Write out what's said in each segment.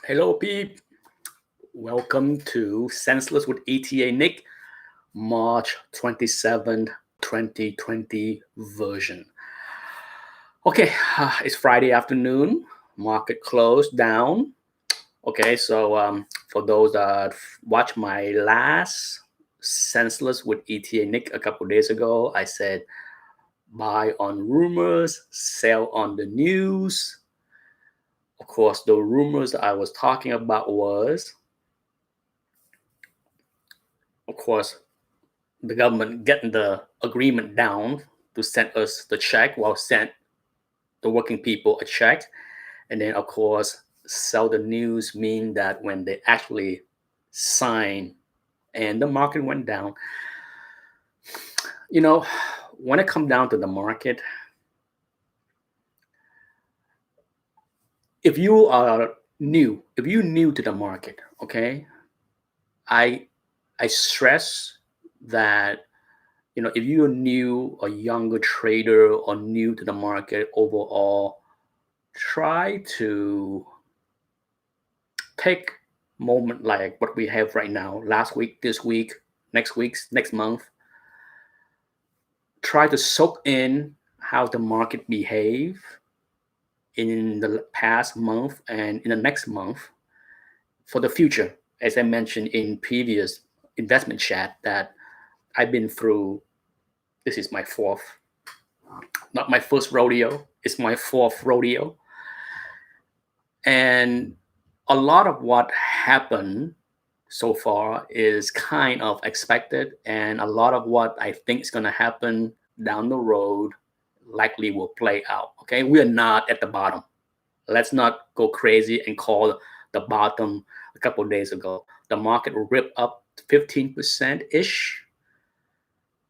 Hello, Pete. Welcome to Senseless with ETANICK, March 27th, 2020 version. Okay, it's Friday afternoon. Market closed down. Okay, so for those that watched my last Senseless with ETANICK a couple days ago, I said buy on rumors, sell on the news. Of course, the rumors I was talking about was, of course, the government getting the agreement down to send us the check, well, send the working people a check. And then, of course, sell the news mean that when they actually sign and the market went down, you know, when it comes down to the market, if you are if you're new to the market, okay, I I stress that if you're new, a younger trader or new to the market overall, try to take moment like what we have right now, last week, this week, next month. Try to soak in how the market behave in the past month and in the next month for the future. As I mentioned in previous investment chat that I've been through, this is my fourth, not my first rodeo, it's my fourth rodeo. And a lot of what happened so far is kind of expected, and a lot of what I think is going to happen down the road likely will play out. Okay, we are not at the bottom. Let's not go crazy and call the bottom a couple of days ago. The market ripped up 15% ish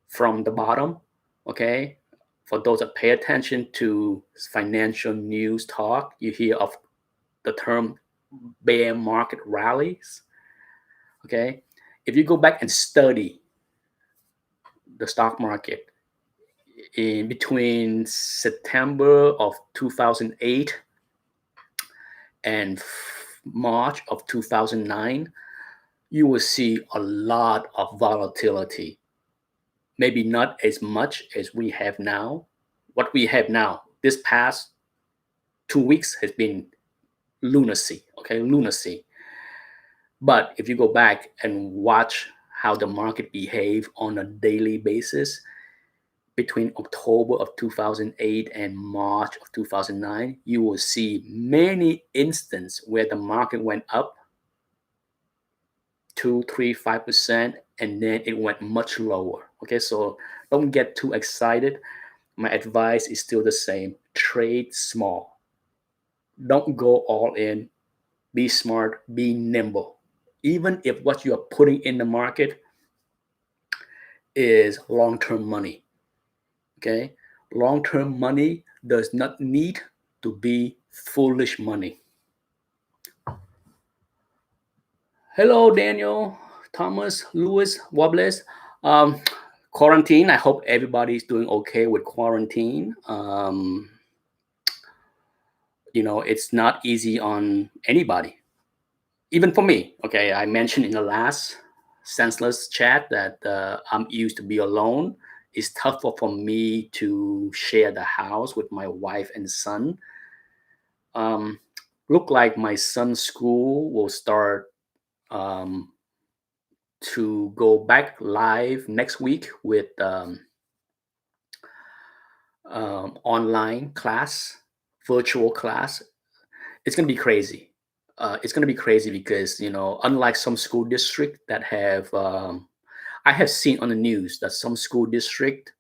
from the bottom. Okay, for those that pay attention to financial news talk, you hear of the term bear market rallies. Okay, if you go back and study the stock market in between September of 2008 and March of 2009, you will see a lot of volatility. Maybe not as much as we have now. What we have now, this past 2 weeks has been lunacy. Okay, lunacy. But if you go back and watch how the market behave on a daily basis between October of 2008 and March of 2009, you will see many instances where the market went up 2, 3, 5%, and then it went much lower. Okay, so don't get too excited. My advice is still the same. Trade small. Don't go all in. Be smart, be nimble. Even if what you are putting in the market is long-term money. Okay? Long-term money does not need to be foolish money. Hello, Daniel, Thomas, Louis, Wobbles. Quarantine. I hope everybody's doing okay with quarantine. It's not easy on anybody, even for me. Okay, I mentioned in the last senseless chat that I'm used to be alone. It's tougher for me to share the house with my wife and son. Look like my son's school will start um, to go back live next week with online class, virtual class. It's going to be crazy. It's going to be crazy because unlike some school district that have, I have seen on the news that some school district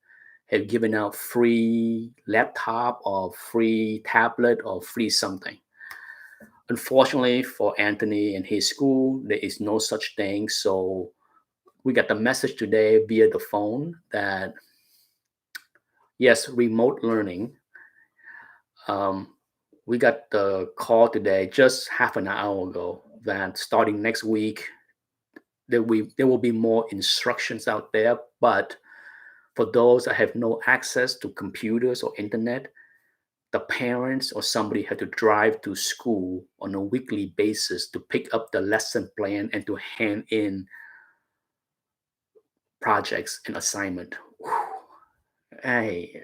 have given out free laptop or free tablet or free something. Unfortunately for Anthony and his school, there is no such thing. So we got the message today via the phone that yes, remote learning. We got the call today just half an hour ago that starting next week there will be more instructions out there. But for those that have no access to computers or internet, the parents or somebody had to drive to school on a weekly basis to pick up the lesson plan and to hand in projects and assignment. Whew. Hey,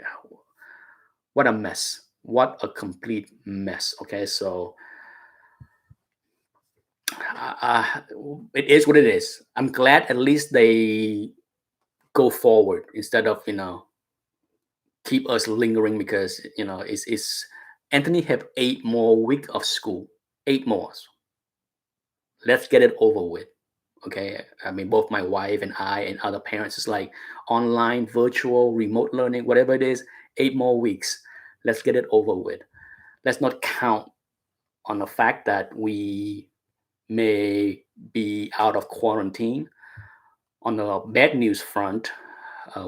what a mess. What a complete mess. Okay, so uh, it is what it is. I'm glad at least they go forward instead of, keep us lingering because, it's Anthony have 8 more week of school, 8 more. Let's get it over with. Okay. I mean, both my wife and I and other parents is like online, virtual, remote learning, whatever it is, 8 more weeks. Let's get it over with. Let's not count on the fact that we may be out of quarantine. On the bad news front,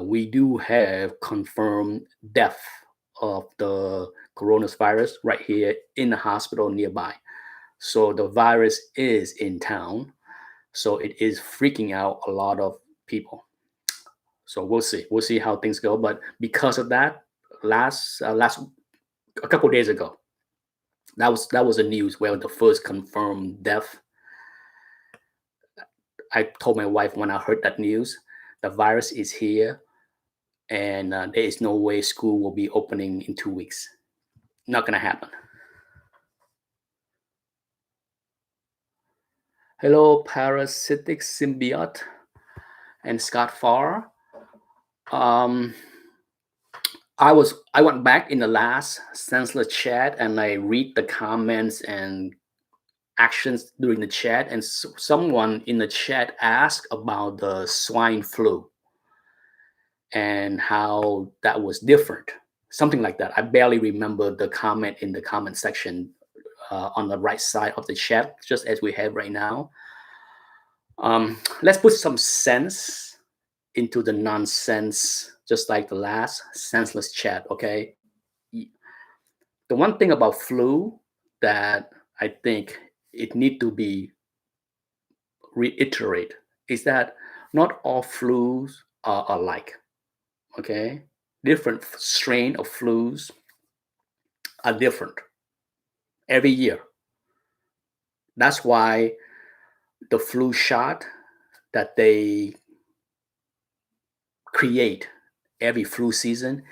we do have confirmed death of the coronavirus right here in the hospital nearby. So the virus is in town. So it is freaking out a lot of people. So we'll see. We'll see how things go. But because of that, last a couple days ago, that was the news where the first confirmed death. I told my wife when I heard that news, the virus is here, and there is no way school will be opening in 2 weeks. Not gonna happen. Hello, parasitic symbiote and Scott Farr. Um, I went back in the last senseless chat and I read the comments and actions during the chat, and someone in the chat asked about the swine flu and how that was different. Something like that. I barely remember the comment in the comment section on the right side of the chat, just as we have right now. Let's put some sense into the nonsense, just like the last senseless chat. Okay. The one thing about flu that I think it need to be reiterate is that not all flus are alike. Okay, different strain of flus are different every year. That's why the flu shot that they create every flu season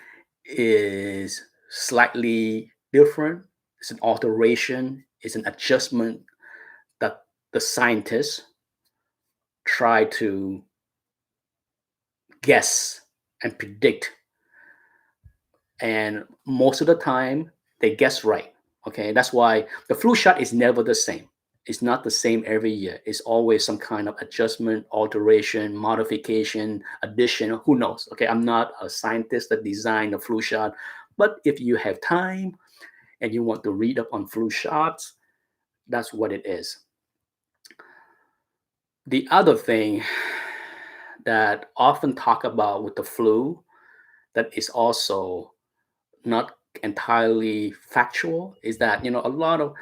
is slightly different. It's an alteration, it's an adjustment that the scientists try to guess and predict. And most of the time, they guess right. Okay, that's why the flu shot is never the same. It's not the same every year. It's always some kind of adjustment, alteration, modification, addition. Who knows? Okay, I'm not a scientist that designed the flu shot, but if you have time and you want to read up on flu shots, that's what it is. The other thing that often talk about with the flu that is also not entirely factual is that, a lot of,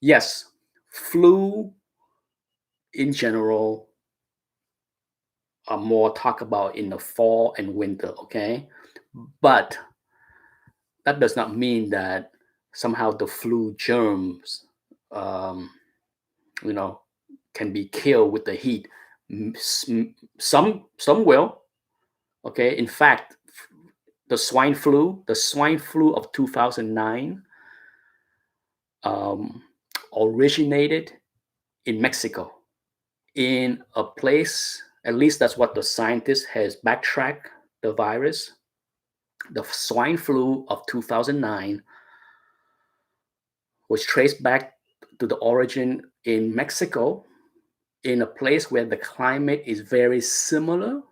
yes, flu in general are more talk about in the fall and winter. Okay, but that does not mean that somehow the flu germs um, you know can be killed with the heat. Some will. Okay, in fact, the swine flu of 2009 um, originated in Mexico, in a place, at least that's what the scientist has backtracked the virus. The swine flu of 2009 was traced back to the origin in Mexico, in a place where the climate is very similar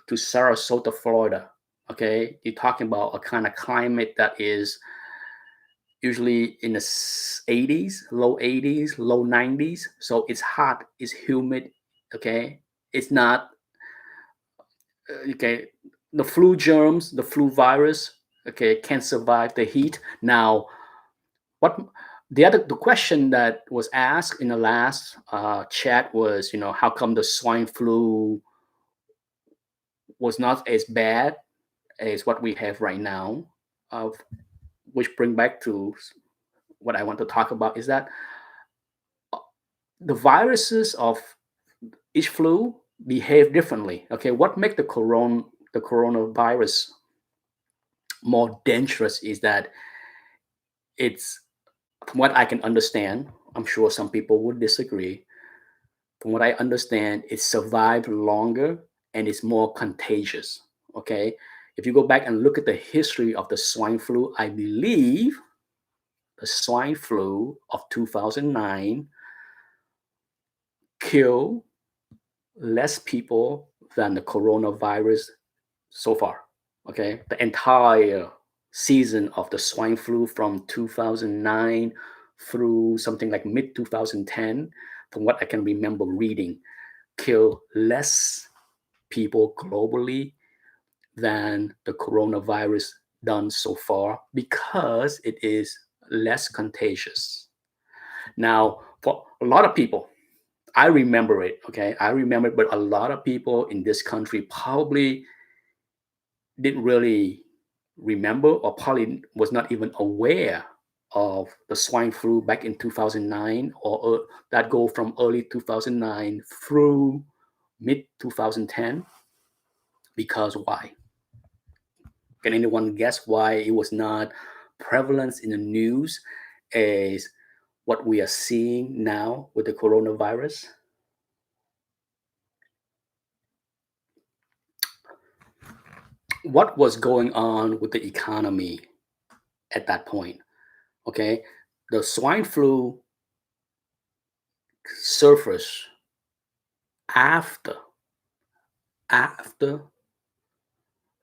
to Sarasota, Florida. Okay, you're talking about a kind of climate that is usually in the 80s, low 80s, low 90s. So it's hot, it's humid. Okay, it's not okay. The flu germs, the flu virus, okay, can survive the heat. Now, what the question that was asked in the last chat was, how come the swine flu was not as bad as what we have right now? which bring back to what I want to talk about is that the viruses of each flu behave differently. Okay, what make the coronavirus more dangerous is that it's, from what I can understand, I'm sure some people would disagree. From what I understand, it survived longer and it's more contagious. Okay, if you go back and look at the history of the swine flu, I believe the swine flu of 2009 killed less people than the coronavirus so far. Okay, the entire season of the swine flu from 2009 through something like mid 2010, from what I can remember reading, killed less people globally than the coronavirus done so far because it is less contagious. Now, for a lot of people, I remember it, okay? I remember it, but a lot of people in this country probably didn't really remember or probably was not even aware of the swine flu back in 2009 or that go from early 2009 through mid 2010. Because why? Can anyone guess why it was not prevalent in the news as what we are seeing now with the coronavirus? What was going on with the economy at that point? Okay, the swine flu surfaced after after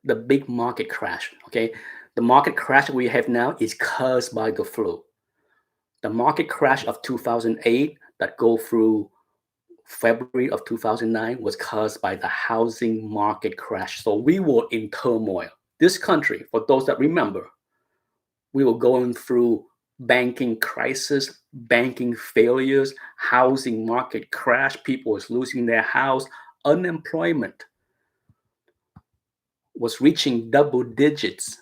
the big market crash. Okay, the market crash we have now is caused by the flu. The market crash of 2008 that go through February of 2009 was caused by the housing market crash. So we were in turmoil. This country, for those that remember, we were going through banking crisis, banking failures, housing market crash. People was losing their house. Unemployment was reaching double digits.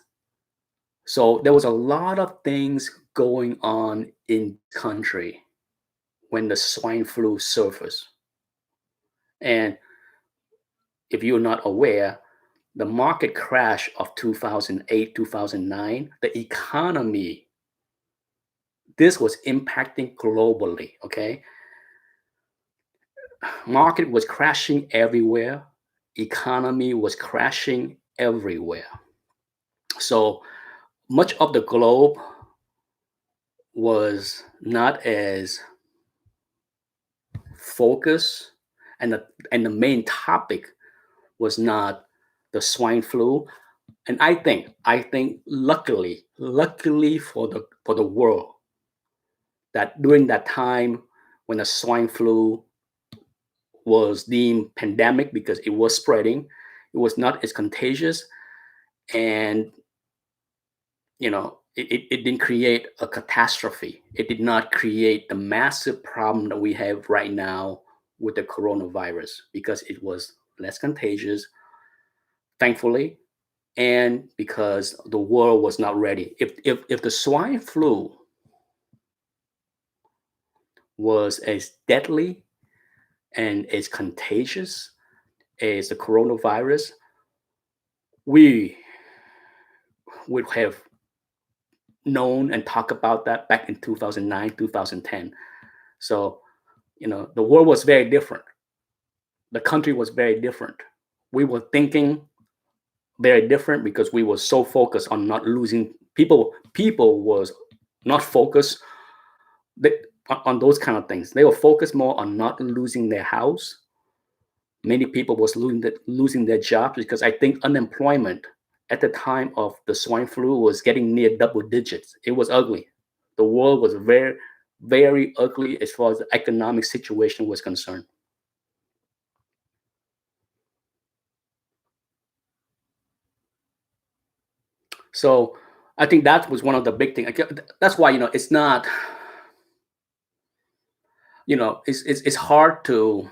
So there was a lot of things going on in country when the swine flu surfaced. And if you're not aware, the market crash of 2008, 2009, the economy, this was impacting globally, okay? Market was crashing everywhere. Economy was crashing everywhere. So much of the globe was not as focused, and the main topic was not the swine flu. And I think luckily for the world, that during that time when the swine flu was deemed pandemic because it was spreading, it was not as contagious, and it didn't create a catastrophe. It did not create the massive problem that we have right now with the coronavirus because it was less contagious, thankfully, and because the world was not ready. If the swine flu was as deadly and as contagious as the coronavirus, we would have known and talked about that back in 2009, 2010. So, the world was very different. The country was very different. We were thinking very different because we were so focused on not losing people. People was not focused on those kind of things. They were focused more on not losing their house. Many people was losing their jobs because I think unemployment at the time of the swine flu was getting near double digits. It was ugly. The world was very, very ugly as far as the economic situation was concerned. So I think that was one of the big things. That's why it's not, it's hard to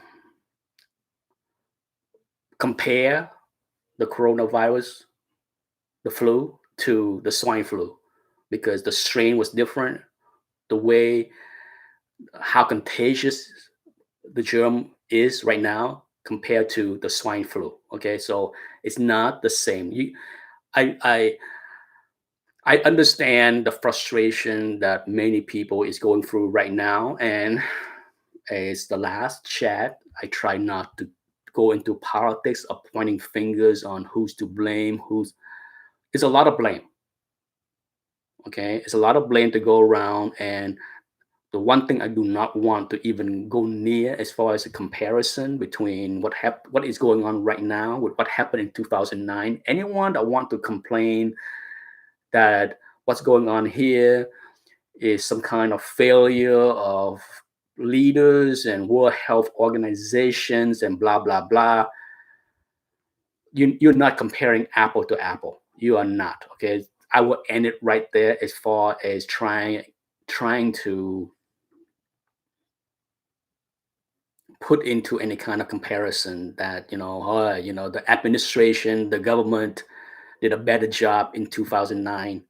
compare the coronavirus, the flu, to the swine flu. because the strain was different. The way how contagious the germ is right now compared to the swine flu. Okay, so it's not the same. I, I, I understand the frustration that many people is going through right now, and as the last chat, I try not to go into politics of pointing fingers on who's to blame. Who's It's a lot of blame. Okay, it's a lot of blame to go around, and the one thing I do not want to even go near as far as a comparison between what is going on right now with what happened in 2009. Anyone that want to complain that what's going on here is some kind of failure of leaders and World Health Organizations and blah blah blah, you're not comparing apple to apple. You are not. Okay, I will end it right there as far as trying to put into any kind of comparison that the administration, the government did a better job in 2009.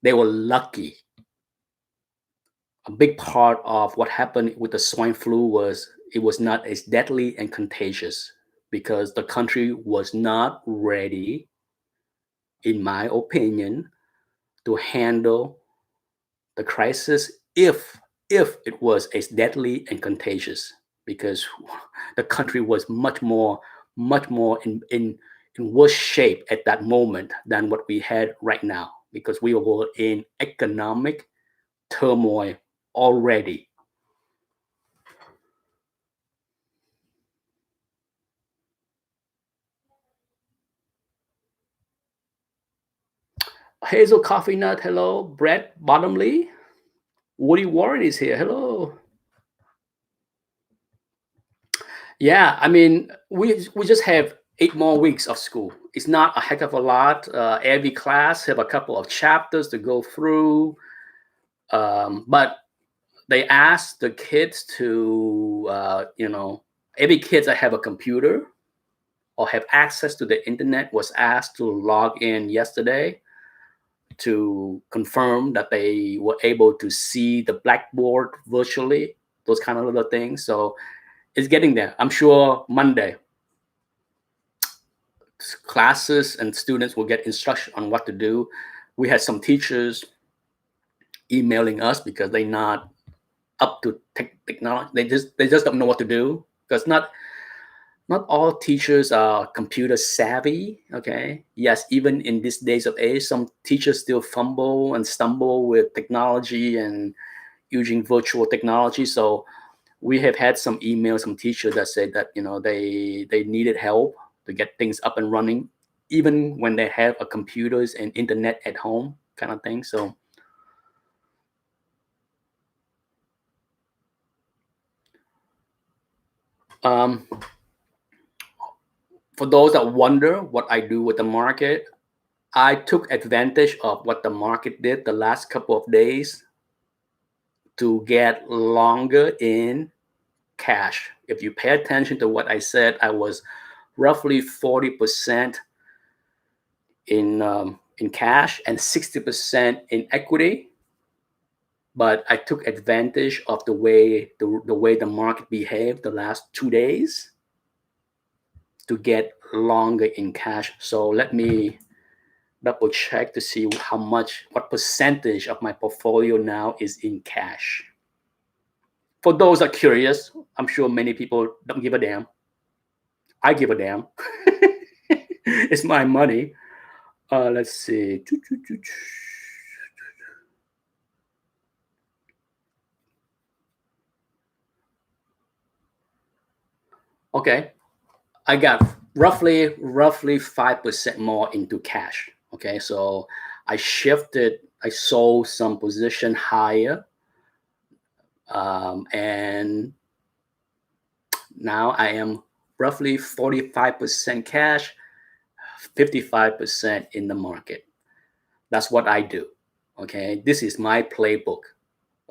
They were lucky. A big part of what happened with the swine flu was it was not as deadly and contagious because the country was not ready, in my opinion, to handle the crisis if it was as deadly and contagious, because the country was much more in worse shape at that moment than what we had right now, because we were in economic turmoil already. Hazel Coffee Nut, hello. Brett Bottomley, Woody Warren is here, hello. Yeah, I mean, we just have 8 more weeks of school. It's not a heck of a lot. Every class have a couple of chapters to go through, but they ask the kids to, every kids that have a computer or have access to the internet was asked to log in yesterday to confirm that they were able to see the blackboard virtually, those kind of little things. So it's getting there. I'm sure Monday classes and students will get instruction on what to do. We had some teachers emailing us because they're not up to technology. They just don't know what to do, because not all teachers are computer savvy. Okay, yes, even in these days of age, some teachers still fumble and stumble with technology and using virtual technology. So we have had some emails, some teachers that said that they needed help to get things up and running, even when they have a computers and internet at home, kind of thing. So um, for those that wonder what I do with the market, I took advantage of what the market did the last couple of days to get longer in cash. If you pay attention to what I said, I was roughly 40% in cash and 60% in equity. But I took advantage of the way the market behaved the last 2 days to get longer in cash. So let me double check to see what percentage of my portfolio now is in cash. For those that are curious, I'm sure many people don't give a damn. I give a damn. It's my money. Let's see. Okay, I got roughly 5% more into cash. Okay, so I sold some position higher, and now I am roughly 45% cash, 55% in the market. That's what I do. Okay, this is my playbook.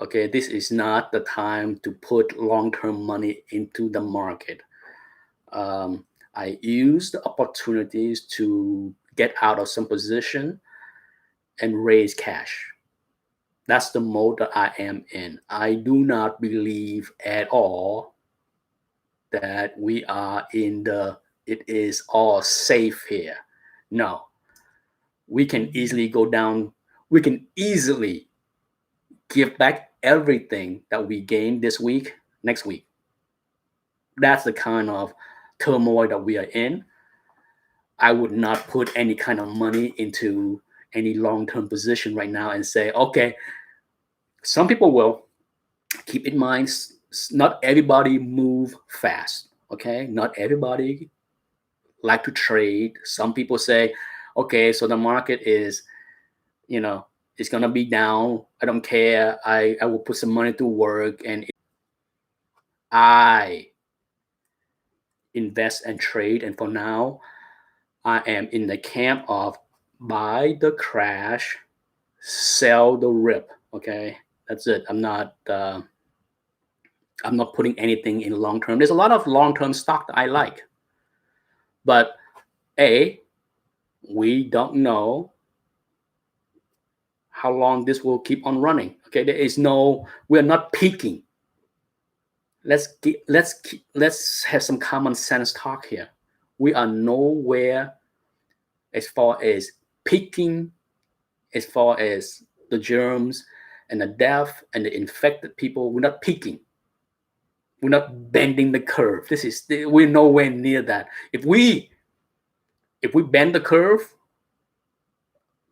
Okay, this is not the time to put long-term money into the market. I use the opportunities to get out of some position and raise cash. That's the mode that I am in. I do not believe at all that we are in the it is all safe here. No, we can easily go down, we can easily give back everything that we gained this week next week. That's the kind of turmoil that we are in. I would not put any kind of money into any long-term position right now and say, okay, some people will. Keep in mind, not everybody move fast. Okay, not everybody like to trade. Some people say, okay, so the market is, it's gonna be down. I don't care. I will put some money to work, and I invest and trade. And for now, I am in the camp of buy the crash, sell the rip. Okay, that's it. I'm not putting anything in long term. There's a lot of long term stock that I like, but we don't know how long this will keep on running. Okay, we're not peaking. Let's have some common sense talk here. We are nowhere as far as peaking, as far as the germs and the death and the infected people. We're not peaking. We're not bending the curve. We're nowhere near that. If we bend the curve,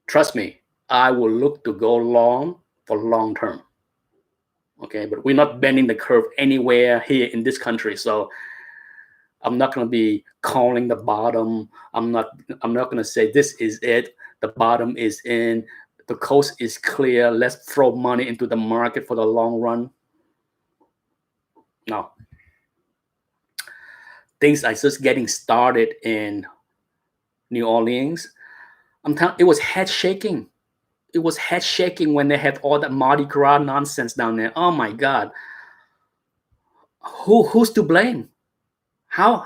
trust me, I will look to go long for long term. Okay, but we're not bending the curve anywhere here in this country. So I'm not going to be calling the bottom. I'm not going to say this is it. The bottom is in. The coast is clear. Let's throw money into the market for the long run. No. Things are just getting started in New Orleans. I'm telling it was head shaking. It was head shaking when they had all that Mardi Gras nonsense down there. Oh my God. Who's to blame? How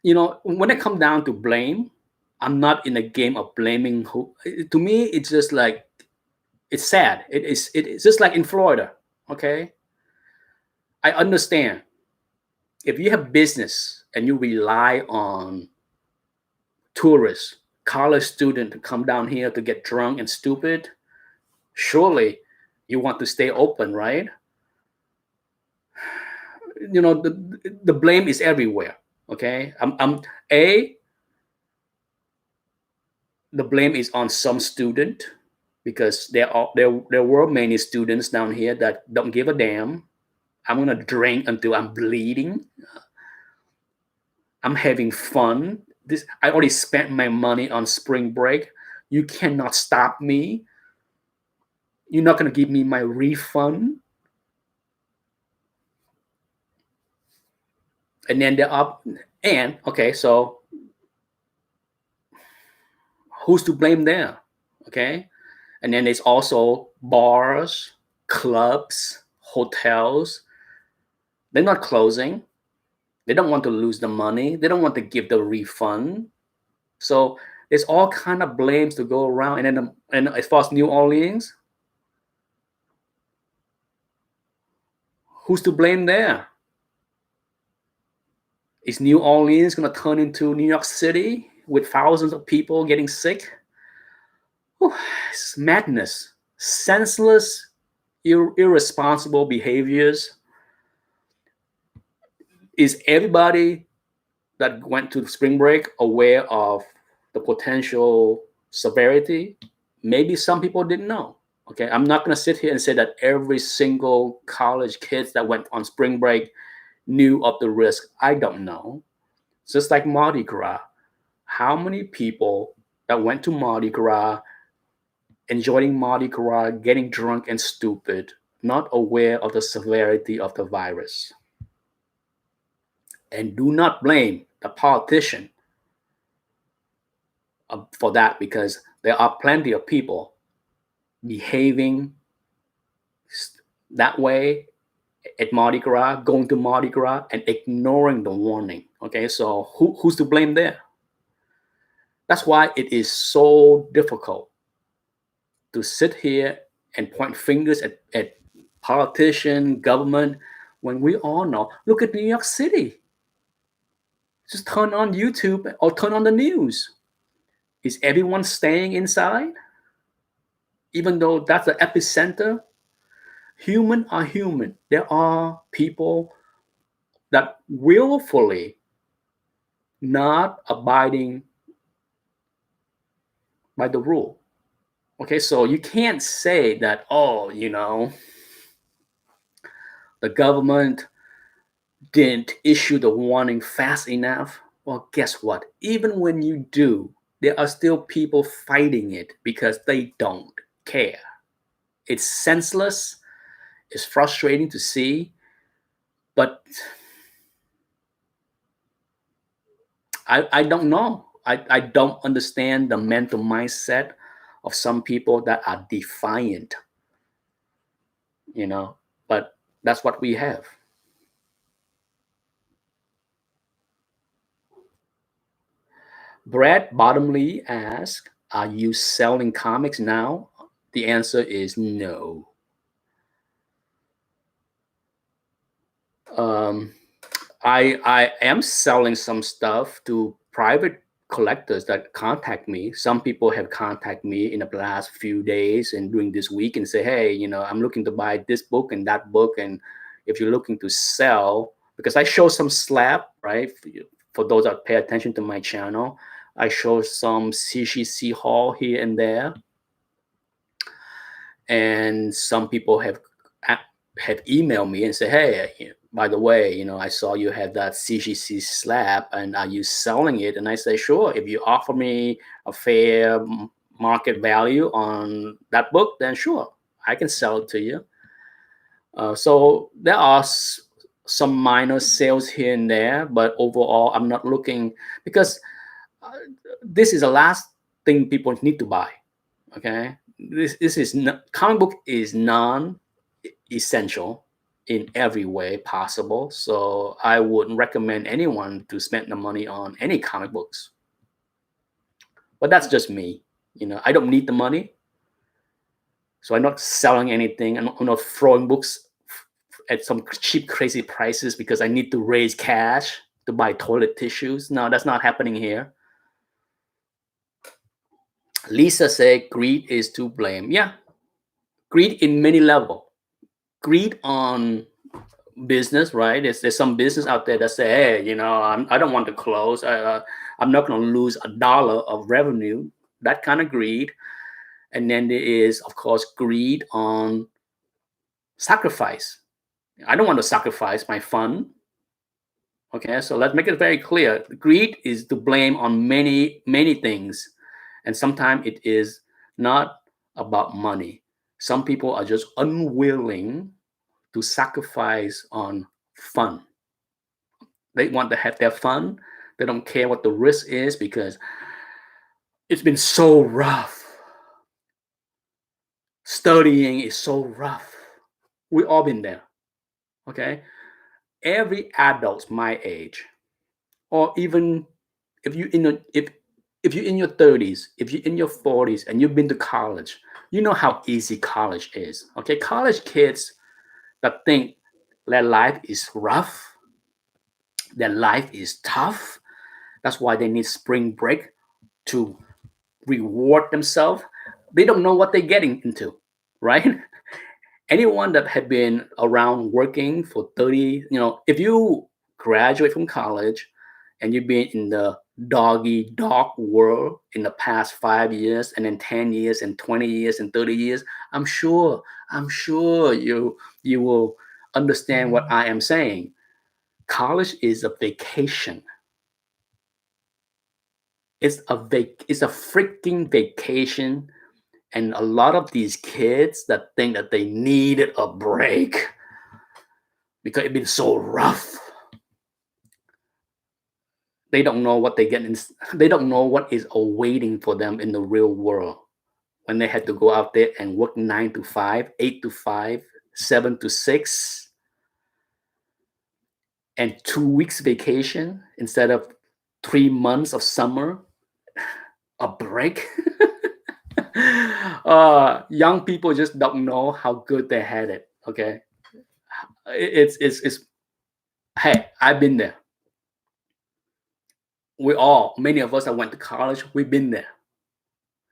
when it comes down to blame, I'm not in a game of blaming who. To me, it's just like it's sad. It's just like in Florida. Okay, I understand if you have business and you rely on tourists, college student to come down here to get drunk and stupid. Surely you want to stay open, right? The blame is everywhere. Okay, the blame is on some student because there were many students down here that don't give a damn. I'm gonna drink until I'm bleeding. I'm having fun. I already spent my money on spring break. You cannot stop me. You're not gonna give me my refund. And then they're up. And okay, so who's to blame there? Okay. And then there's also bars, clubs, hotels. They're not closing. They don't want to lose the money. They don't want to give the refund. So there's all kind of blames to go around. And as far as New Orleans, who's to blame there? Is New Orleans going to turn into New York City with thousands of people getting sick? It's madness. Senseless, irresponsible behaviors. Is everybody that went to spring break aware of the potential severity? Maybe some people didn't know. Okay, I'm not going to sit here and say that every single college kids that went on spring break knew of the risk. I don't know. It's just like Mardi Gras. How many people that went to Mardi Gras, enjoying Mardi Gras, getting drunk and stupid, not aware of the severity of the virus? And do not blame the politician for that, because there are plenty of people behaving that way at Mardi Gras, going to Mardi Gras and ignoring the warning. Okay, so who's to blame there? That's why it is so difficult to sit here and point fingers at politician, government, when we all know. Look at New York City. Just turn on YouTube or turn on the news. Is everyone staying inside? Even though that's the epicenter, human are human. There are people that willfully not abiding by the rule. Okay, so you can't say that, oh, the government didn't issue the warning fast enough. Well, guess what? Even when you do, there are still people fighting it because they don't care. It's senseless, it's frustrating to see, but I don't know. I don't understand the mental mindset of some people that are defiant, you know, but that's what we have. Brad Bottomley asks, are you selling comics now? The answer is no. Um, I am selling some stuff to private collectors that contact me. Some people have contacted me in the last few days and during this week and say, hey, I'm looking to buy this book and that book. And if you're looking to sell, because I show some slab, right? For those that pay attention to my channel, I show some CGC haul here and there. And some people have emailed me and say, hey, by the way, I saw you have that CGC slab, and are you selling it? And I say, sure. If you offer me a fair market value on that book, then sure, I can sell it to you. So there are some minor sales here and there, but overall, I'm not looking, because this is the last thing people need to buy. Okay, this is not, comic book is non-essential in every way possible. So I wouldn't recommend anyone to spend the money on any comic books. But that's just me. I don't need the money, so I'm not selling anything. I'm not throwing books at some cheap, crazy prices because I need to raise cash to buy toilet tissues. No, that's not happening here. Lisa said greed is to blame. Yeah, greed in many levels. Greed on business, right? There's some business out there that say, hey, I don't want to close. I'm not going to lose $1 of revenue. That kind of greed. And then there is, of course, greed on sacrifice. I don't want to sacrifice my fun. Okay, so let's make it very clear. Greed is to blame on many, many things. And sometimes it is not about money. Some people are just unwilling to sacrifice on fun. They want to have their fun. They don't care what the risk is because it's been so rough. Studying is so rough. We've all been there. Okay? Every adult my age, or even if you if you're in your 30s, if you're in your 40s and you've been to college, you know how easy college is. Okay, college kids that think their life is rough, their life is tough. That's why they need spring break to reward themselves. They don't know what they're getting into, right? Anyone that had been around working for 30, if you graduate from college and you've been in the doggy dog world in the past 5 years and then 10 years and 20 years and 30 years, I'm sure you will understand what I am saying. College is a vacation. It's a freaking vacation. And a lot of these kids that think that they needed a break because it's been so rough, they don't know what they get in, they don't know what is awaiting for them in the real world when they had to go out there and work 9 to 5, 8 to 5, 7 to 6, and 2 weeks vacation instead of 3 months of summer. A break? Young people just don't know how good they had it. Okay, it's. Hey, I've been there. Many of us that went to college, we've been there,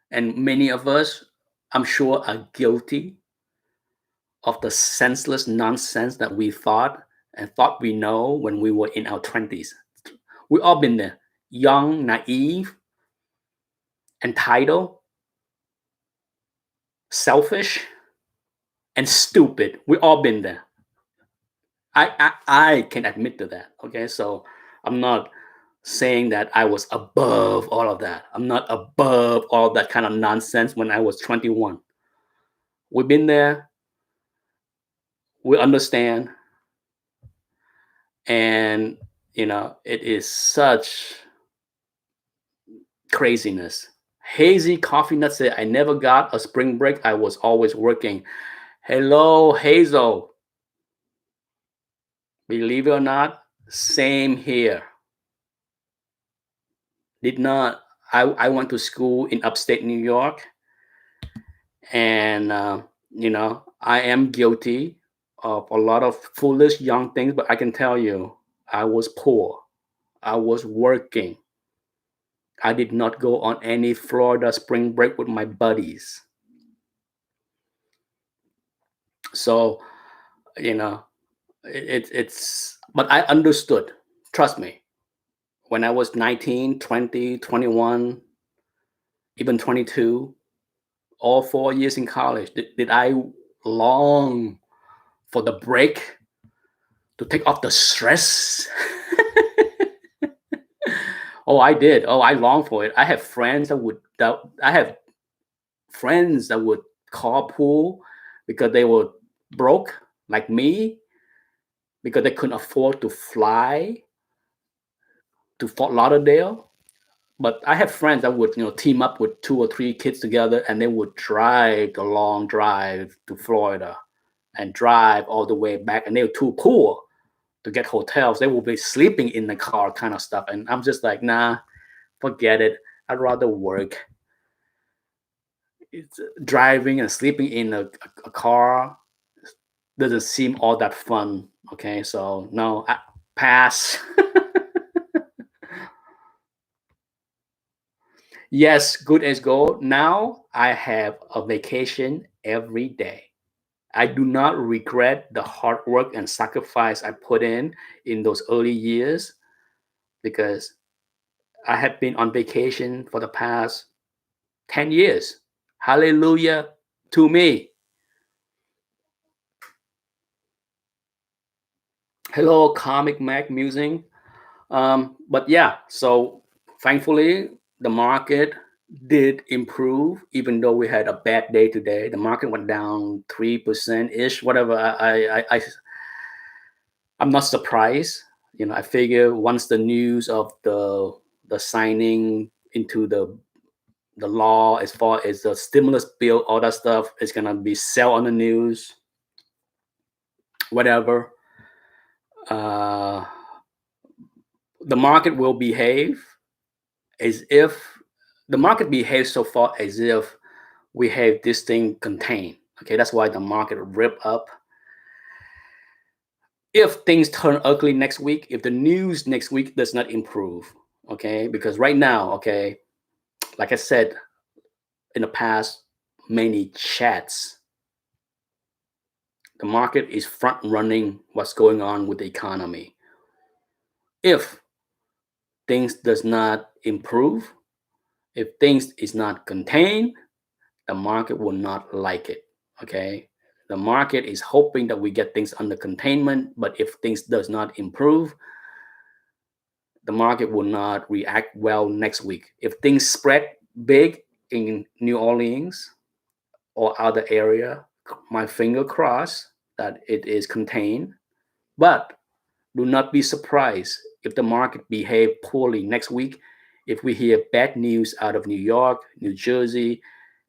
and many of us, I'm sure, are guilty of the senseless nonsense that we thought we know when we were in our 20s. We all been there. Young, naive, entitled, selfish, and stupid. We all been there. I can admit to that. Okay, so I'm not saying that I was above all of that. I'm not above all that kind of nonsense when I was 21. We've been there. We understand, and it is such craziness. Hazy Coffee Nut said, I never got a spring break. I was always working. Hello, Hazel. Believe it or not, same here. Did not. I went to school in upstate New York, and I am guilty of a lot of foolish young things. But I can tell you, I was poor. I was working. I did not go on any Florida spring break with my buddies. So, it's, but I understood. Trust me. When I was 19, 20, 21, even 22, all 4 years in college, did I long for the break to take off the stress? Oh, I did. Oh, I long for it. I have friends that would carpool because they were broke like me, because they couldn't afford to fly to Fort Lauderdale. But I have friends that would team up with 2 or 3 kids together, and they would drive the long drive to Florida and drive all the way back, and they were too poor to get hotels. They will be sleeping in the car, kind of stuff. And I'm just like, nah, forget it. I'd rather work. It's driving and sleeping in a car doesn't seem all that fun. Okay, so no, pass. Yes, good as gold. Now I have a vacation every day. I do not regret the hard work and sacrifice I put in those early years, because I have been on vacation for the past 10 years. Hallelujah to me. Hello, Comic Mac Musing. But yeah, so thankfully, the market did improve, even though we had a bad day today. The market went down 3% ish, whatever. I'm not surprised. I figure once the news of the signing into the law, as far as the stimulus bill, all that stuff is gonna be sell on the news, whatever. Uh, the market will behave as if the market behaves so far as if we have this thing contained. Okay, that's why the market rip up. If things turn ugly next week, if the news next week does not improve, okay, because right now, okay, like I said in the past many chats, the market is front running what's going on with the economy. If things does not improve, if things is not contained, the market will not like it. Okay, the market is hoping that we get things under containment, but if things does not improve, the market will not react well next week. If things spread big in New Orleans or other area, my finger crossed that it is contained. But do not be surprised if the market behave poorly next week, if we hear bad news out of New York, New Jersey,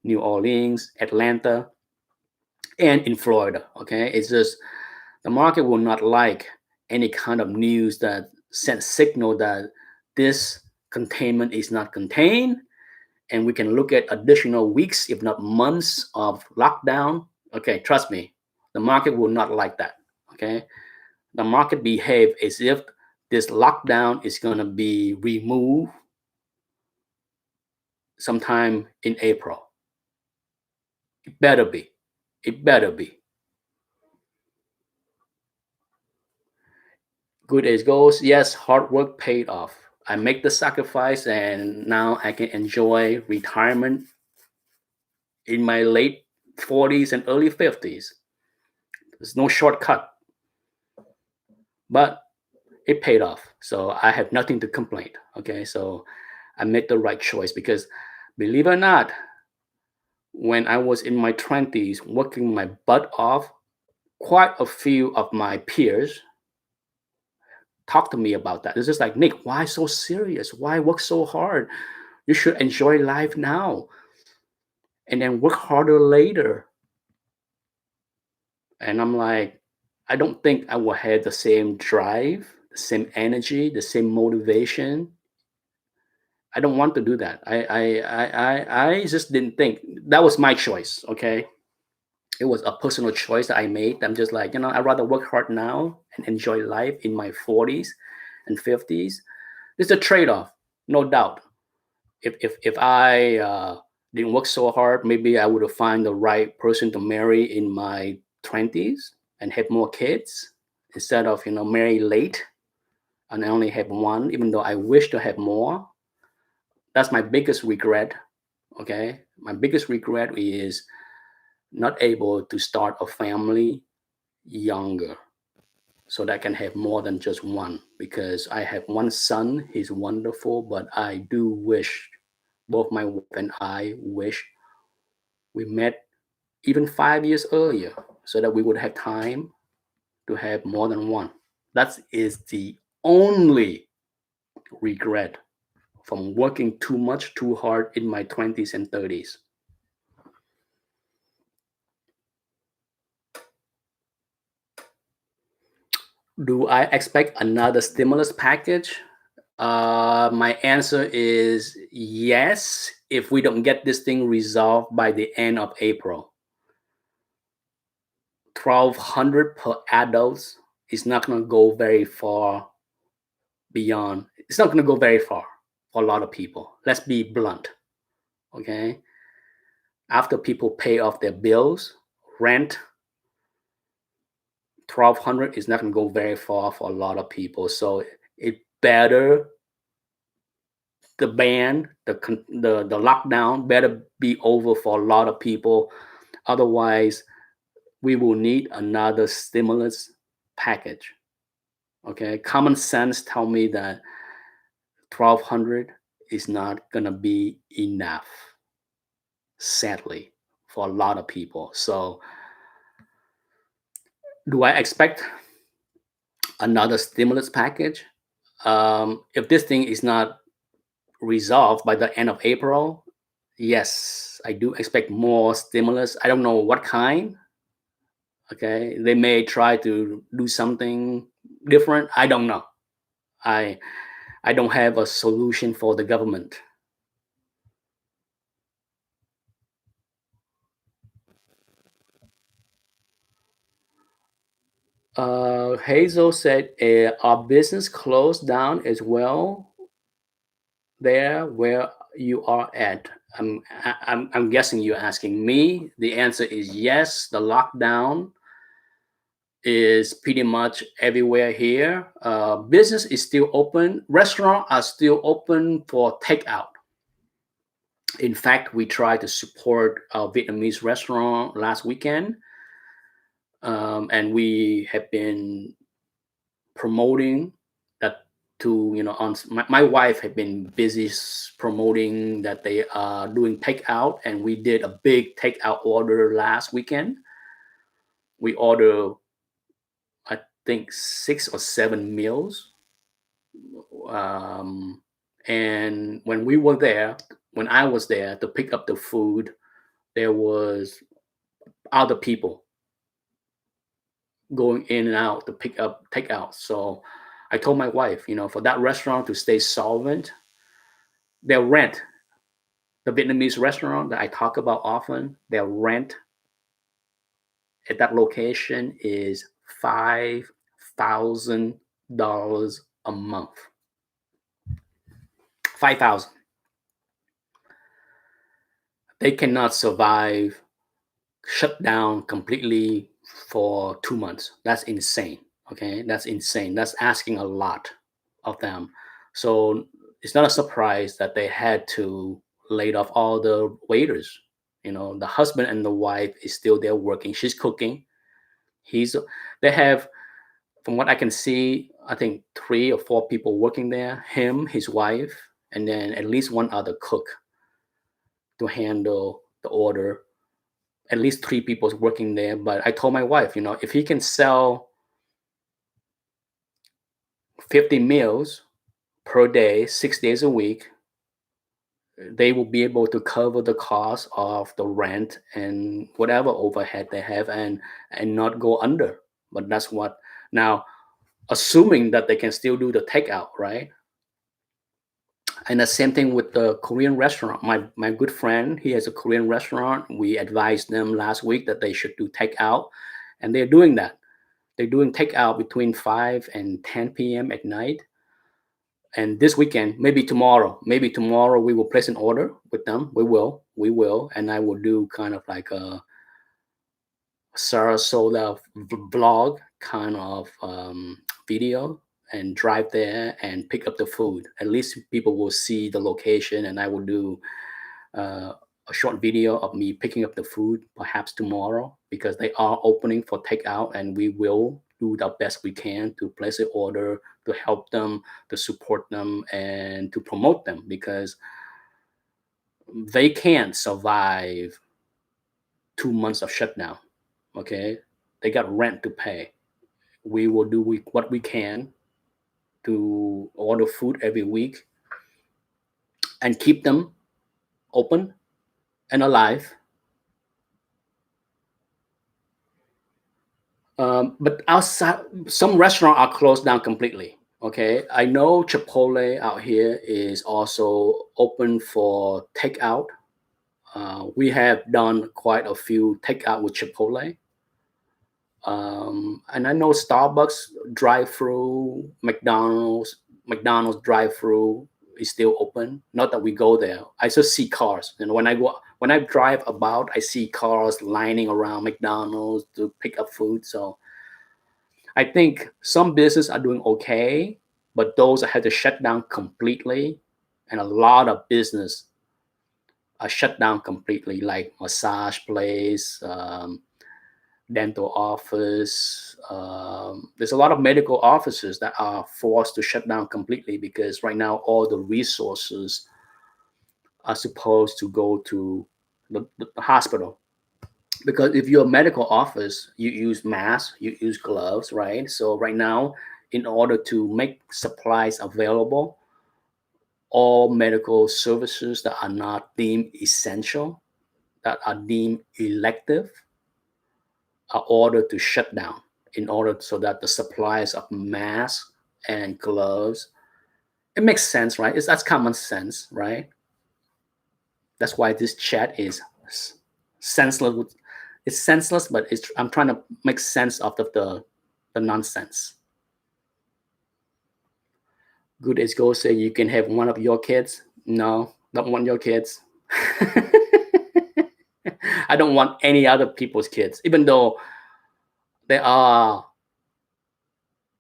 New Orleans, Atlanta, and in Florida. Okay, it's just the market will not like any kind of news that sends signal that this containment is not contained and we can look at additional weeks, if not months, of lockdown, okay, trust me, the market will not like that. Okay, the market behave as if this lockdown is going to be removed sometime in April. It better be. It better be. Good as goes. Yes, hard work paid off. I make the sacrifice, and now I can enjoy retirement in my late 40s and early 50s. There's no shortcut, but it paid off. So I have nothing to complain. Okay, so I made the right choice because, believe it or not, when I was in my 20s working my butt off, quite a few of my peers talked to me about that. It's just like, Nick, why so serious? Why work so hard? You should enjoy life now and then work harder later. And I'm like, I don't think I will have the same drive, the same energy, the same motivation. I don't want to do that. I just didn't think that was my choice. Okay, it was a personal choice that I made. I'm just like, I'd rather work hard now and enjoy life in my 40s and 50s. It's a trade-off, no doubt. If I didn't work so hard, maybe I would have found the right person to marry in my 20s and have more kids instead of marry late and I only have one, even though I wish to have more. That's my biggest regret. Okay, my biggest regret is not able to start a family younger so that I can have more than just one, because I have one son. He's wonderful, but I do wish, both my wife and I wish we met even 5 years earlier so that we would have time to have more than one. That is the only regret from working too much, too hard in my 20s and 30s. Do I expect another stimulus package? My answer is yes, if we don't get this thing resolved by the end of April. 1,200 per adults is not going to go very far beyond. It's not going to go very far for a lot of people. Let's be blunt. Okay. After people pay off their bills, rent, 1,200 is not going to go very far for a lot of people. So it better, the ban, the lockdown better be over for a lot of people. Otherwise, we will need another stimulus package. Okay, common sense tell me that 1,200 is not gonna be enough, sadly, for a lot of people. So, do I expect another stimulus package? If this thing is not resolved by the end of April, yes, I do expect more stimulus. I don't know what kind. Okay, they may try to do something different. I don't know. I I don't have a solution for the government. Hazel said, "Our business closed down as well there where you are at." I'm guessing you're asking me. The answer is yes. The lockdown is pretty much everywhere here. Business is still open. Restaurants are still open for takeout. In fact, we tried to support our Vietnamese restaurant last weekend, and we have been promoting that to on my wife had been busy promoting that they are doing takeout, and we did a big takeout order last weekend. We ordered, I think, 6 or 7 meals, and when I was there to pick up the food, there was other people going in and out to pick up takeout. So I told my wife, for that restaurant to stay solvent, their rent The Vietnamese restaurant that I talk about often, their rent at that location is $5,000 a month. 5,000. They cannot survive shut down completely for 2 months. That's insane. Okay, that's insane. That's asking a lot of them. So it's not a surprise that they had to lay off all the waiters. The husband and the wife is still there working. She's cooking. He's they have, from what I can see, I think 3 or 4 people working there. Him, his wife, and then at least one other cook to handle the order. At least 3 people working there. But I told my wife, if he can sell 50 meals per day, 6 days a week, they will be able to cover the cost of the rent and whatever overhead they have, and not go under. But that's what now, assuming that they can still do the takeout, right? And the same thing with the Korean restaurant. My good friend, he has a Korean restaurant. We advised them last week that they should do takeout, and they're doing that. They're doing takeout between 5 and 10 p.m. at night. And this weekend, maybe tomorrow we will place an order with them. We will, and I will do kind of like a Sarasota vlog kind of video, and drive there and pick up the food. At least people will see the location, and I will do uh, a short video of me picking up the food perhaps tomorrow, because they are opening for takeout, and we will do the best we can to place an order, to help them, to support them, and to promote them, because they can't survive 2 months of shutdown. Okay, they got rent to pay. We will do what we can to order food every week and keep them open and alive. But outside, some restaurants are closed down completely. Okay, I know Chipotle out here is also open for takeout. We have done quite a few takeout with Chipotle. And I know Starbucks drive-through, McDonald's drive-through is still open. Not that we go there. I just see cars. And when I drive about, I see cars lining around McDonald's to pick up food. So I think some businesses are doing okay, but those that had to shut down completely, and a lot of business are shut down completely, like massage place, dental office. There's a lot of medical offices that are forced to shut down completely, because right now all the resources are supposed to go to the hospital. Because if you're a medical office, you use masks, you use gloves, right? So right now, in order to make supplies available, all medical services that are not deemed essential, that are deemed elective, are ordered to shut down, in order so that the supplies of masks and gloves. It makes sense, right? That's common sense, right? That's why this chat is senseless. It's senseless, but I'm trying to make sense out of the nonsense. Good as gold say you can have one of your kids. No, don't want your kids. I don't want any other people's kids, even though there are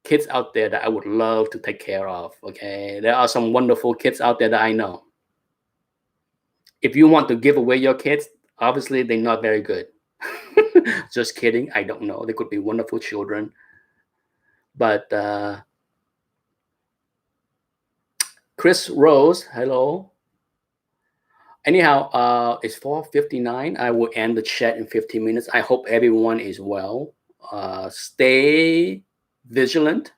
kids out there that I would love to take care of. Okay, there are some wonderful kids out there that I know. If you want to give away your kids, obviously they're not very good. Just kidding. I don't know. They could be wonderful children, but Chris Rose, hello. Anyhow, it's 4:59. I will end the chat in 15 minutes. I hope everyone is well. Stay vigilant.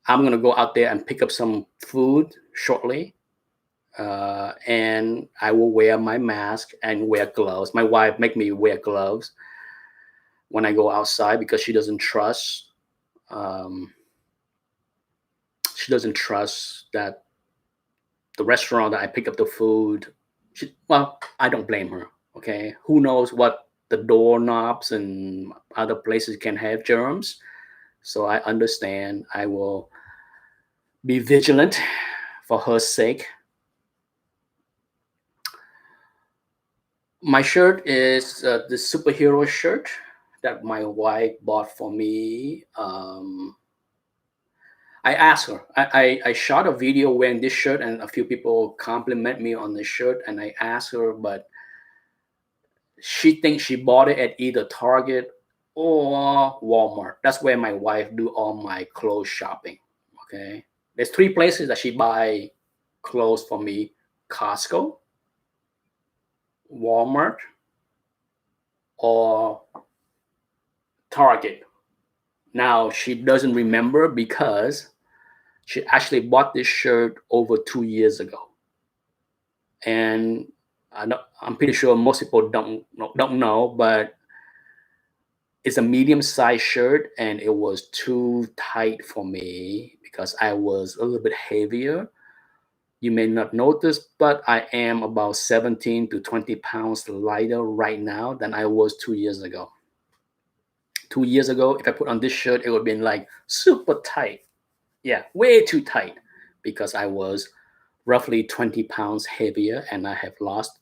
I'm gonna go out there and pick up some food shortly, and I will wear my mask and wear gloves. My wife make me wear gloves when I go outside, because she doesn't trust. She doesn't trust that the restaurant that I pick up the food, Well, I don't blame her. Okay, who knows what the doorknobs and other places can have germs. So I understand. I will be vigilant for her sake. My shirt is the superhero shirt that my wife bought for me. I asked her. I shot a video wearing this shirt, and a few people compliment me on the shirt. And I asked her, but she thinks she bought it at either Target or Walmart. That's where my wife do all my clothes shopping. Okay, there's three places that she buy clothes for me: Costco, Walmart, or Target. Now she doesn't remember because she actually bought this shirt over 2 years ago, and I'm pretty sure most people don't know, but it's a medium-sized shirt, and it was too tight for me because I was a little bit heavier. You may not notice, but I am about 17 to 20 pounds lighter right now than I was 2 years ago. 2 years ago, if I put on this shirt, it would have been like super tight. Yeah, way too tight because I was roughly 20 pounds heavier and I have lost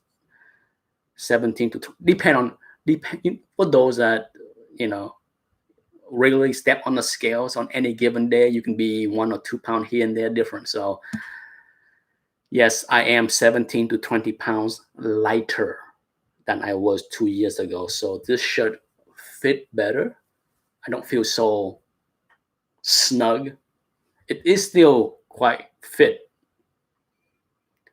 17 to depend for those that you know regularly step on the scales on any given day, you can be 1 or 2 pounds here and there different. So yes, I am 17 to 20 pounds lighter than I was 2 years ago. So this shirt fit better. I don't feel so snug. It is still quite fit.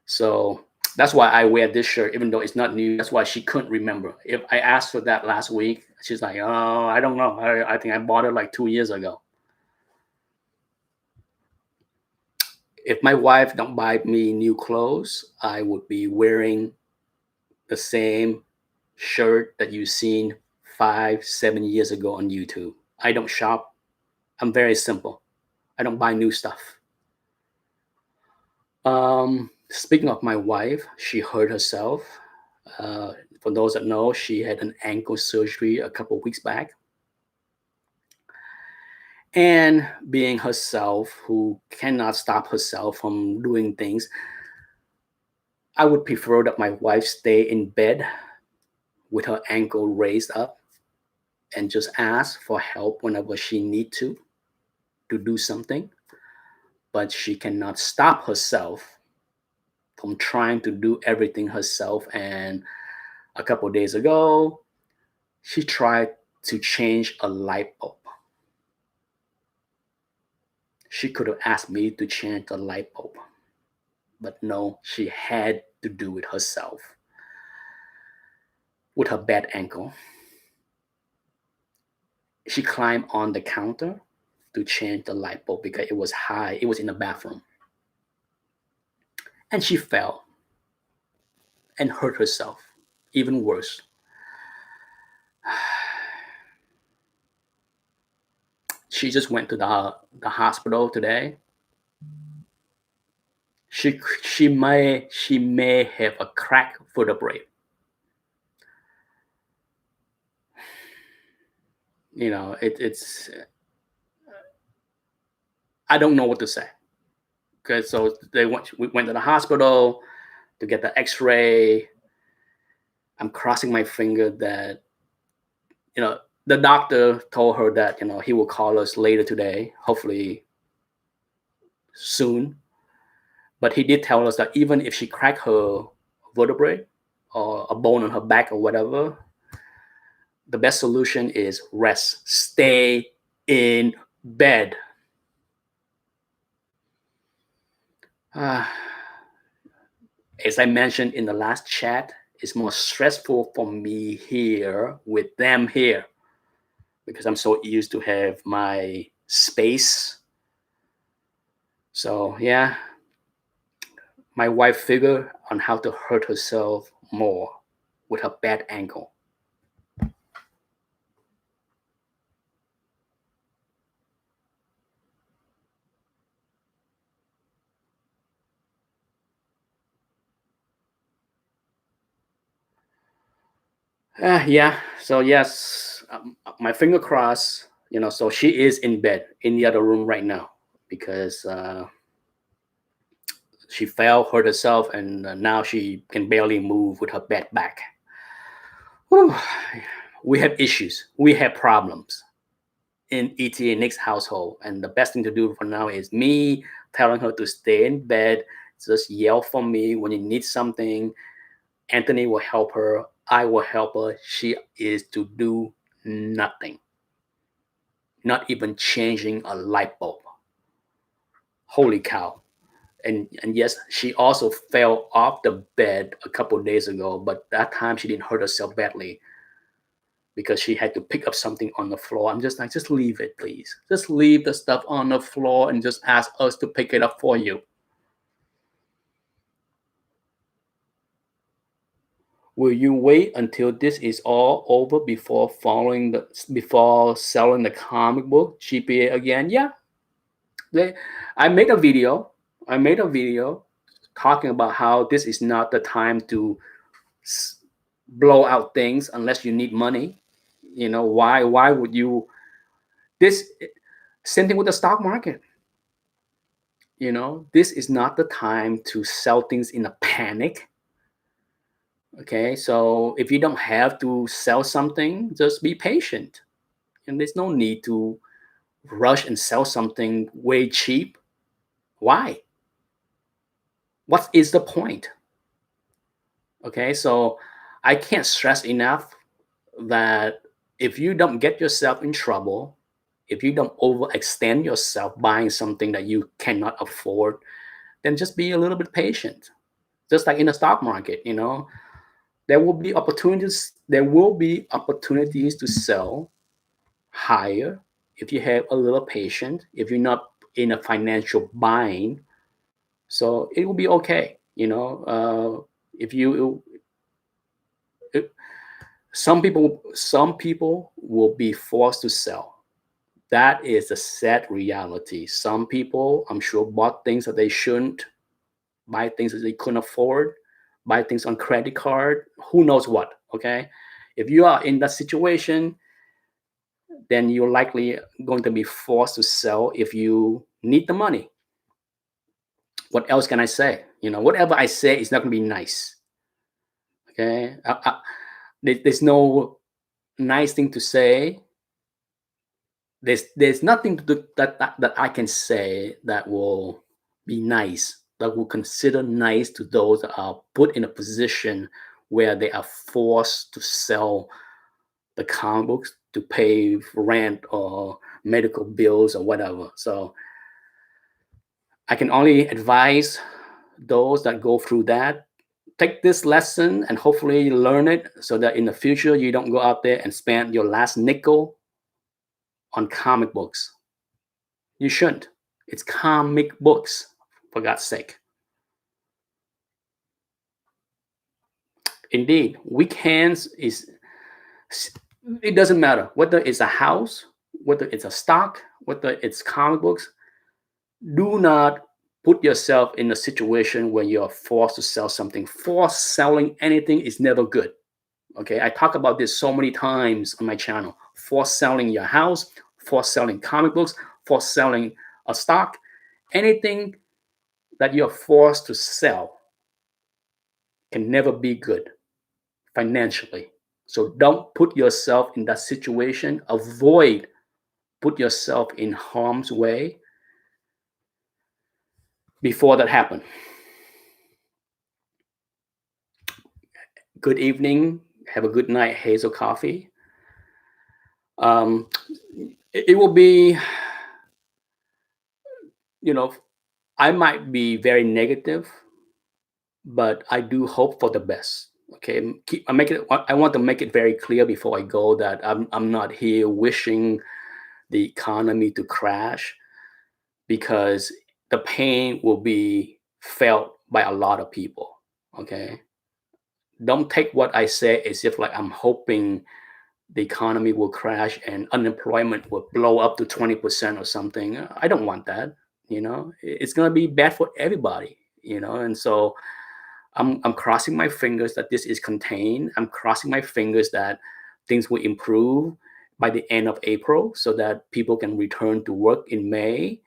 So that's why I wear this shirt, even though it's not new. That's why she couldn't remember. If I asked her that last week, she's like, "Oh, I don't know. I think I bought it like 2 years ago." If my wife don't buy me new clothes, I would be wearing the same shirt that you've seen 5, 7 years ago on YouTube. I don't shop. I'm very simple. I don't buy new stuff. Speaking of my wife, she hurt herself. For those that know, she had an ankle surgery a couple of weeks back. And being herself, who cannot stop herself from doing things, I would prefer that my wife stay in bed with her ankle raised up and just ask for help whenever she need to do something. But she cannot stop herself from trying to do everything herself. And a couple of days ago, she tried to change a light bulb. She could have asked me to change the light bulb, but no, she had to do it herself with her bad ankle. She climbed on the counter to change the light bulb because it was high. It was in the bathroom. And she fell and hurt herself, even worse. She just went to the hospital today. She may have a cracked vertebrae. It's I don't know what to say. Okay, so we went to the hospital to get the X-ray. I'm crossing my finger that the doctor told her that he will call us later today, hopefully soon. But he did tell us that even if she cracked her vertebrae or a bone on her back or whatever, the best solution is rest. Stay in bed. As I mentioned in the last chat, it's more stressful for me here with them here because I'm so used to have my space. So yeah, my wife figured on how to hurt herself more with her bad ankle. Yeah. So yes, my finger crossed. So she is in bed in the other room right now because she fell, hurt herself, and now she can barely move with her bed back. Whew. We have issues. We have problems in ETANICK's household, and the best thing to do for now is me telling her to stay in bed. Just yell for me when you need something. Anthony will help her. I will help her. She is to do nothing, not even changing a light bulb. Holy cow. And yes, she also fell off the bed a couple of days ago, but that time she didn't hurt herself badly because she had to pick up something on the floor. I'm just like, just leave it, please. Just leave the stuff on the floor and just ask us to pick it up for you. Will you wait until this is all over before selling the comic book GPA again? Yeah, they, I made a video. I made a video talking about how this is not the time to blow out things unless you need money. Why would you this same thing with the stock market. This is not the time to sell things in a panic. Okay, so if you don't have to sell something, just be patient. And there's no need to rush and sell something way cheap. Why? What is the point? Okay, so I can't stress enough that if you don't get yourself in trouble, if you don't overextend yourself buying something that you cannot afford, then just be a little bit patient. Just like in the stock market, there will be opportunities to sell higher if you have a little patience, if you're not in a financial bind. So it will be okay. If you it, some people will be forced to sell. That is a sad reality. Some people, I'm sure, bought things that they shouldn't, buy things that they couldn't afford, buy things on credit card, who knows what. Okay, if you are in that situation, then you're likely going to be forced to sell if you need the money. What else can I say? Whatever I say is not going to be nice. Okay, there's no nice thing to say. There's nothing that I can say that will be nice, that will consider nice to those that are put in a position where they are forced to sell the comic books to pay rent or medical bills or whatever. So I can only advise those that go through that, take this lesson and hopefully learn it so that in the future you don't go out there and spend your last nickel on comic books. You shouldn't. It's comic books, for God's sake. Indeed, weekends is, it doesn't matter whether it's a house, whether it's a stock, whether it's comic books. Do not put yourself in a situation where you're forced to sell something. Forced selling anything is never good. Okay, I talk about this so many times on my channel. Forced selling your house, forced selling comic books, forced selling a stock, anything that you're forced to sell can never be good financially. So don't put yourself in that situation. Avoid put yourself in harm's way before that happen. Good evening. Have a good night, Hazel Coffee. Um, it will be, I might be very negative, but I do hope for the best. Okay, I want to make it very clear before I go that I'm not here wishing the economy to crash, because the pain will be felt by a lot of people. Okay, don't take what I say as if like I'm hoping the economy will crash and unemployment will blow up to 20% or something. I don't want that. It's going to be bad for everybody. And so I'm crossing my fingers that this is contained. I'm crossing my fingers that things will improve by the end of April so that people can return to work in May.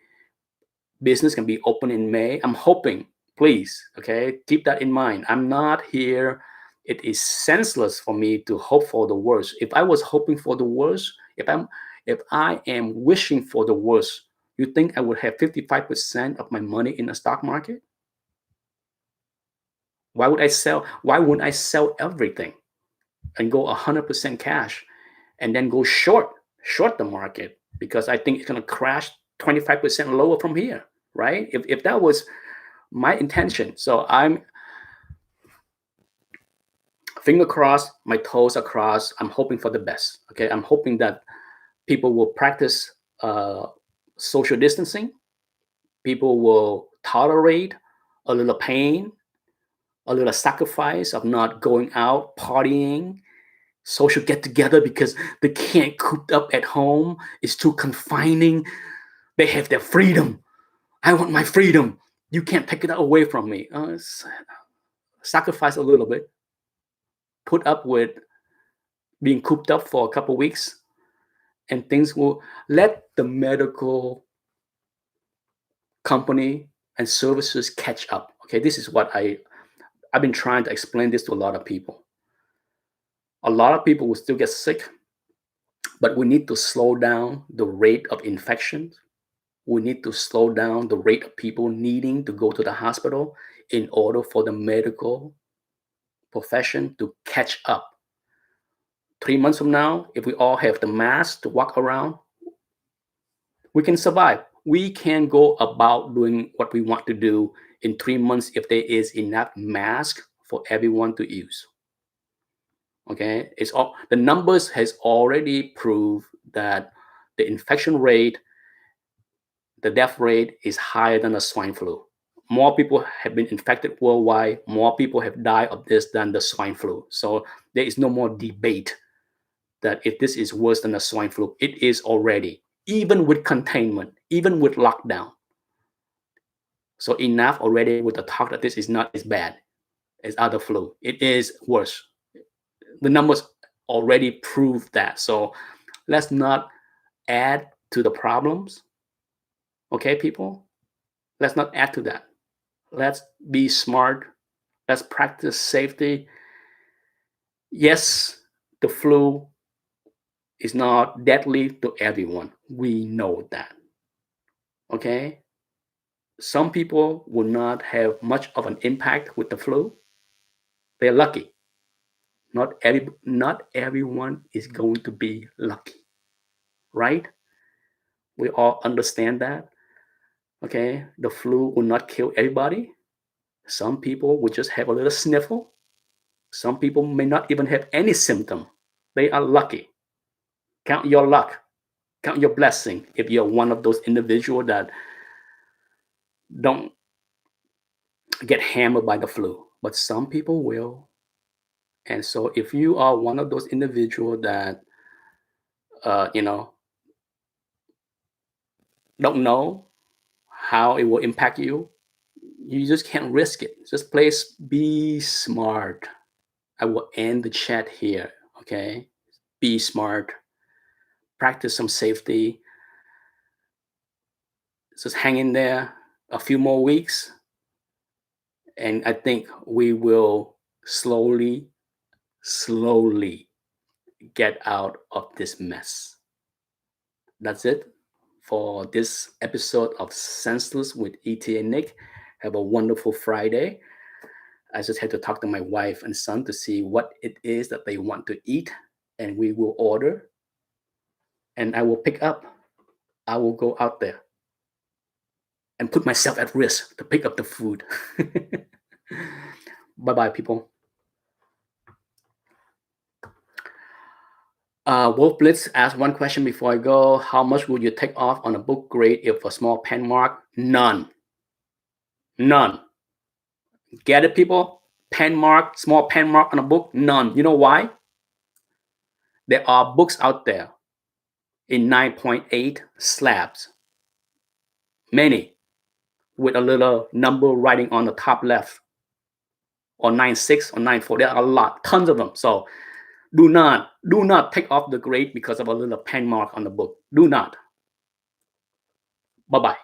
Business can be open in May. I'm hoping, please, okay, keep that in mind. I'm not here. It is senseless for me to hope for the worst. If I was hoping for the worst, if I am wishing for the worst, you think I would have 55% of my money in the stock market? Why would I sell? Why wouldn't I sell everything and go 100% cash and then go short the market because I think it's going to crash 25% lower from here, right? If that was my intention. So I'm finger crossed, my toes are crossed. I'm hoping for the best. Okay, I'm hoping that people will practice social distancing. People will tolerate a little pain, a little sacrifice of not going out partying, social get together because they can't cooped up at home. It's too confining. They have their freedom. I want my freedom. You can't take it away from me. Sacrifice a little bit. Put up with being cooped up for a couple weeks, and things will let the medical company and services catch up. Okay, this is what I've been trying to explain this to a lot of people. A lot of people will still get sick, but we need to slow down the rate of infection. We need to slow down the rate of people needing to go to the hospital in order for the medical profession to catch up. 3 months from now, if we all have the mask to walk around, we can survive. We can go about doing what we want to do in 3 months if there is enough mask for everyone to use. Okay, it's all the numbers has already proved that the infection rate, the death rate is higher than the swine flu. More people have been infected worldwide. More people have died of this than the swine flu. So there is no more debate that if this is worse than the swine flu, it is already, even with containment, even with lockdown. So enough already with the talk that this is not as bad as other flu. It is worse. The numbers already prove that. So let's not add to the problems. Okay, people? Let's not add to that. Let's be smart. Let's practice safety. Yes, the flu is not deadly to everyone. We know that. Okay? Some people will not have much of an impact with the flu. They're lucky. Not everyone is going to be lucky. Right? We all understand that. Okay? The flu will not kill everybody. Some people will just have a little sniffle. Some people may not even have any symptom. They are lucky. Count your luck. Count your blessing if you're one of those individuals that don't get hammered by the flu. But some people will. And so if you are one of those individuals that uh, you know don't know how it will impact you, you just can't risk it. Just please be smart. I will end the chat here. Okay? Be smart. Practice some safety. Just hang in there a few more weeks. And I think we will slowly get out of this mess. That's it for this episode of Senseless with ETANICK. Have a wonderful Friday. I just had to talk to my wife and son to see what it is that they want to eat, and we will order, and I will pick up. I will go out there and put myself at risk to pick up the food. Bye-bye, people. Wolf Blitz asked one question before I go. How much would you take off on a book grade if a small pen mark? None. None. Get it, people? Pen mark, small pen mark on a book? None. You know why? There are books out there in 9.8 slabs. Many with a little number writing on the top left. or 9.6 or 9.4. There are a lot, tons of them. So do not take off the grade because of a little pen mark on the book. Do not. Bye bye.